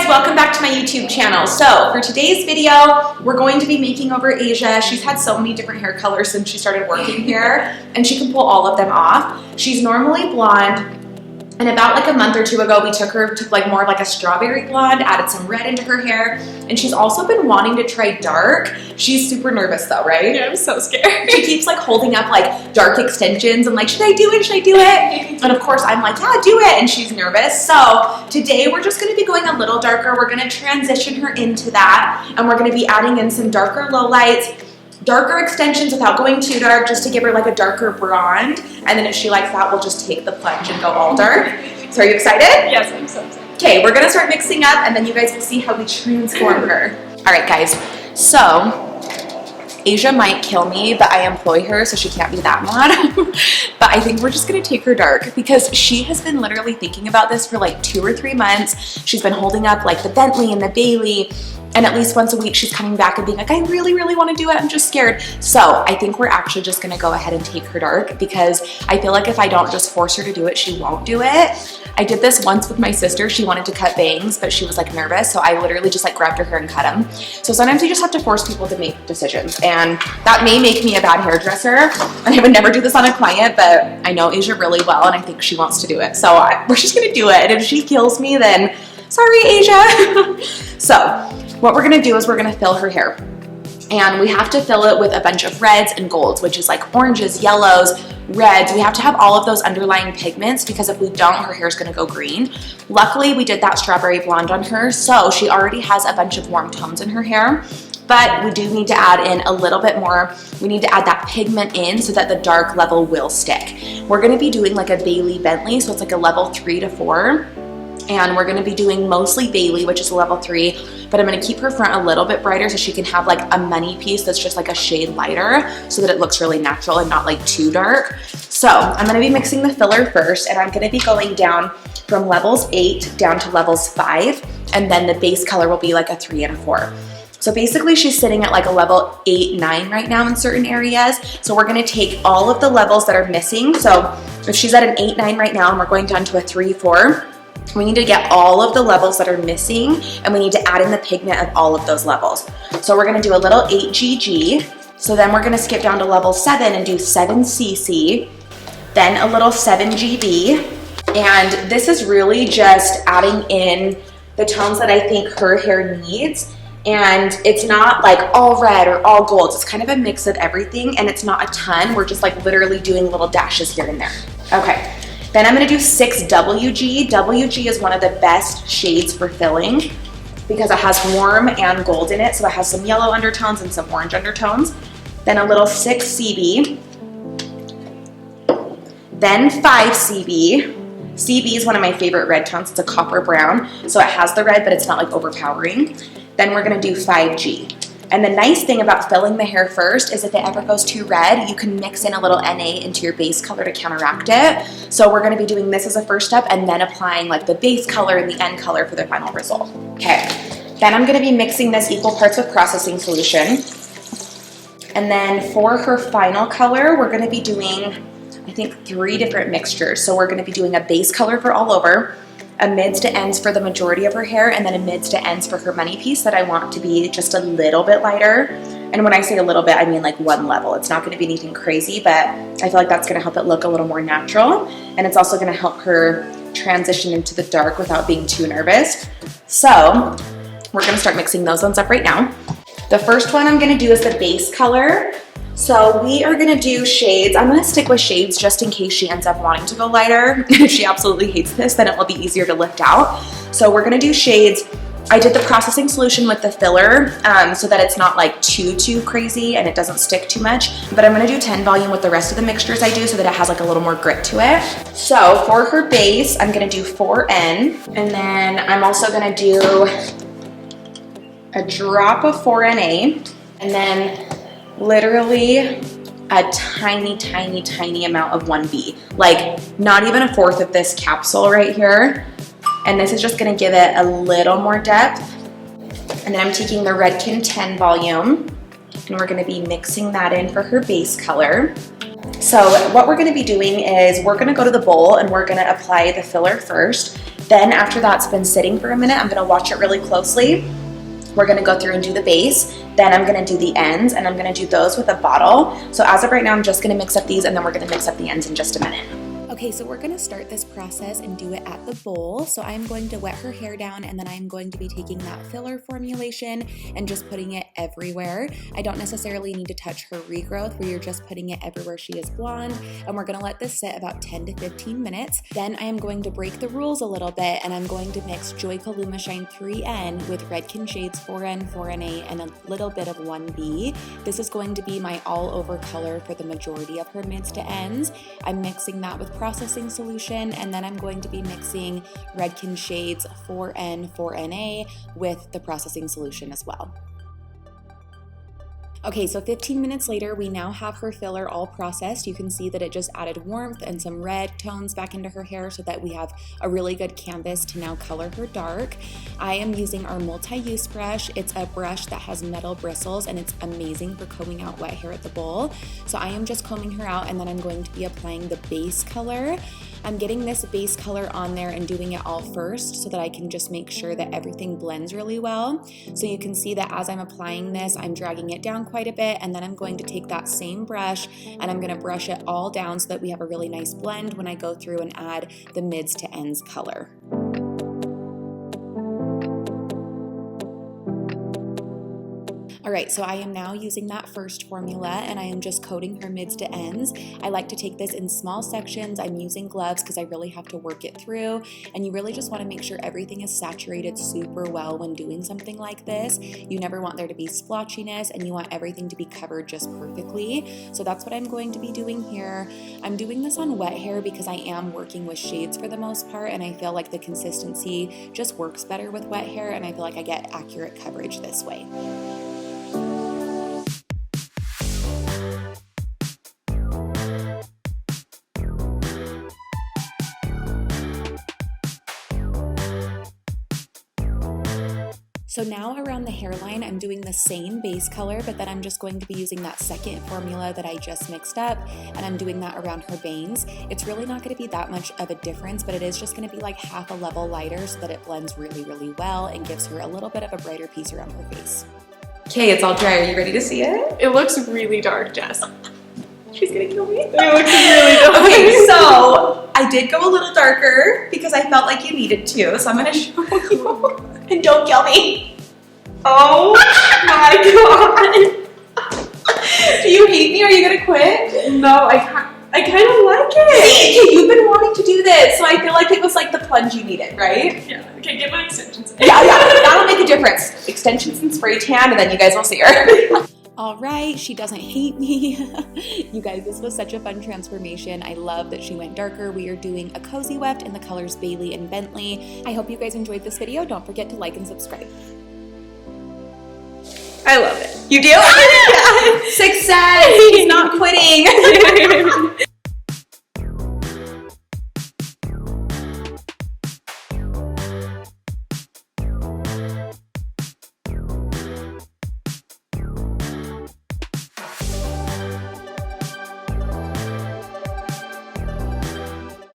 Welcome back to my YouTube channel. So for today's video, we're going to be making over Asia. She's had so many different hair colors since she started working here, and she can pull all of them off. She's normally blonde, and about like a month or two ago, we took her to like more of like a strawberry blonde, added some red into her hair, and she's also been wanting to try dark. She's super nervous though, right? Yeah, I'm so scared. She keeps like holding up like dark extensions and like, should I do it? Should I do it? And of course I'm like, yeah, do it. And she's nervous. So today we're just gonna be going a little darker. We're gonna transition her into that, and we're gonna be adding in some darker lowlights, darker extensions without going too dark, just to give her like a darker blonde. And then if she likes that, we'll just take the plunge and go all dark. So are you excited? Yes, I'm so excited. Okay, we're gonna start mixing up, and then you guys will see how we transform her. All right, guys, so Asia might kill me, but I employ her, so she can't be that mad. But I think we're just gonna take her dark because she has been literally thinking about this for like 2 or 3 months. She's been holding up like the Bentley and the Bailey, and at least once a week she's coming back and being like, I really, really want to do it, I'm just scared. So I think we're actually just gonna go ahead and take her dark because I feel like if I don't just force her to do it, she won't do it. I did this once with my sister. She wanted to cut bangs, but she was like nervous, so I literally just like grabbed her hair and cut them. So sometimes you just have to force people to make decisions, and that may make me a bad hairdresser, and I would never do this on a client, but I know Asia really well, and I think she wants to do it. So we're just gonna do it, and if she kills me, then sorry, Asia. So what we're gonna do is we're gonna fill her hair. And we have to fill it with a bunch of reds and golds, which is like oranges, yellows, reds. We have to have all of those underlying pigments because if we don't, her hair's gonna go green. Luckily, we did that strawberry blonde on her, so she already has a bunch of warm tones in her hair. But we do need to add in a little bit more. We need to add that pigment in so that the dark level will stick. We're gonna be doing like a Bailey Bentley, so it's like a level 3 to 4. And we're gonna be doing mostly Bailey, which is a level 3, but I'm gonna keep her front a little bit brighter so she can have like a money piece that's just like a shade lighter so that it looks really natural and not like too dark. So I'm gonna be mixing the filler first, and I'm gonna be going down from levels 8 down to levels 5, and then the base color will be like a 3 and a 4. So basically she's sitting at like a level 8, 9 right now in certain areas. So we're gonna take all of the levels that are missing. So if she's at an 8, 9 right now and we're going down to a 3, 4, we need to get all of the levels that are missing, and we need to add in the pigment of all of those levels. So we're gonna do a little 8GG. So then we're gonna skip down to level 7 and do 7CC, then a little 7GB. And this is really just adding in the tones that I think her hair needs. And it's not like all red or all gold. It's kind of a mix of everything, and it's not a ton. We're just like literally doing little dashes here and there. Okay. Then I'm gonna do 6WG. WG is one of the best shades for filling because it has warm and gold in it. So it has some yellow undertones and some orange undertones. Then a little 6CB. Then 5CB. CB is one of my favorite red tones. It's a copper brown. So it has the red, but it's not like overpowering. Then we're gonna do 5G. And the nice thing about filling the hair first is if it ever goes too red, you can mix in a little NA into your base color to counteract it. So we're gonna be doing this as a first step and then applying like the base color and the end color for the final result. Okay, then I'm gonna be mixing this equal parts with processing solution. And then for her final color, we're gonna be doing, I think, 3 different mixtures. So we're gonna be doing a base color for all over, a mids to ends for the majority of her hair, and then a mids to ends for her money piece that I want to be just a little bit lighter. And when I say a little bit, I mean like 1 level. It's not going to be anything crazy, but I feel like that's going to help it look a little more natural. And it's also going to help her transition into the dark without being too nervous. So we're going to start mixing those ones up right now. The first one I'm going to do is the base color. So we are gonna do shades. I'm gonna stick with shades just in case she ends up wanting to go lighter. If she absolutely hates this, then it will be easier to lift out. So we're gonna do shades I did the processing solution with the filler so that it's not like too crazy and it doesn't stick too much. But I'm gonna do 10 volume with the rest of the mixtures I do so that it has like a little more grit to it. So for her base, I'm gonna do 4N, and then I'm also gonna do a drop of 4NA, and then literally a tiny amount of 1B. Like not even a fourth of this capsule right here. And this is just gonna give it a little more depth. And then I'm taking the Redken 10 volume, and we're gonna be mixing that in for her base color. So what we're gonna be doing is we're gonna go to the bowl and we're gonna apply the filler first. Then after that's been sitting for a minute, I'm gonna watch it really closely. We're gonna go through and do the base. Then I'm gonna do the ends, and I'm gonna do those with a bottle. So as of right now, I'm just gonna mix up these, and then we're gonna mix up the ends in just a minute. Okay, so we're gonna start this process and do it at the bowl. So I'm going to wet her hair down, and then I'm going to be taking that filler formulation and just putting it everywhere. I don't necessarily need to touch her regrowth, where you're just putting it everywhere she is blonde. And we're gonna let this sit about 10 to 15 minutes. Then I am going to break the rules a little bit, and I'm going to mix Joico Lumishine 3N with Redken Shades 4N, 4NA, and a little bit of 1B. This is going to be my all over color for the majority of her mids to ends. I'm mixing that with processing solution, and then I'm going to be mixing Redken Shades 4N, 4NA with the processing solution as well. Okay, so 15 minutes later, we now have her filler all processed. You can see that it just added warmth and some red tones back into her hair so that we have a really good canvas to now color her dark. I am using our multi-use brush. It's a brush that has metal bristles, and it's amazing for combing out wet hair at the bowl. So I am just combing her out, and then I'm going to be applying the base color. I'm getting this base color on there and doing it all first so that I can just make sure that everything blends really well. So you can see that as I'm applying this, I'm dragging it down quite a bit, and then I'm going to take that same brush and I'm gonna brush it all down so that we have a really nice blend when I go through and add the mids to ends color. All right, so I am now using that first formula, and I am just coating her mids to ends. I like to take this in small sections. I'm using gloves because I really have to work it through, and you really just want to make sure everything is saturated super well when doing something like this. You never want there to be splotchiness, and you want everything to be covered just perfectly. So that's what I'm going to be doing here. I'm doing this on wet hair because I am working with shades for the most part, and I feel like the consistency just works better with wet hair, and I feel like I get accurate coverage this way. So now around the hairline, I'm doing the same base color, but then I'm just going to be using that second formula that I just mixed up, and I'm doing that around her bangs. It's really not going to be that much of a difference, but it is just going to be like half a level lighter so that it blends really, really well and gives her a little bit of a brighter piece around her face. Okay, it's all dry. Are you ready to see it? It looks really dark, Jess. She's gonna kill me. It looks really dark. Okay, so I did go a little darker because I felt like you needed to, so I'm going to show you. And don't kill me. Oh my god. Do you hate me? Are you gonna quit? No, I kind of like it. See, okay, you've been wanting to do this, so I feel like it was like the plunge you needed, right? Yeah. Okay, get my extensions. Yeah, that'll make a difference. Extensions and spray tan, and then you guys will see her. All right, she doesn't hate me. You guys, this was such a fun transformation. I love that she went darker. We are doing a cozy weft in the colors Bailey and Bentley. I hope you guys enjoyed this video. Don't forget to like and subscribe. I love it. You do? Yeah. Success! He's not quitting.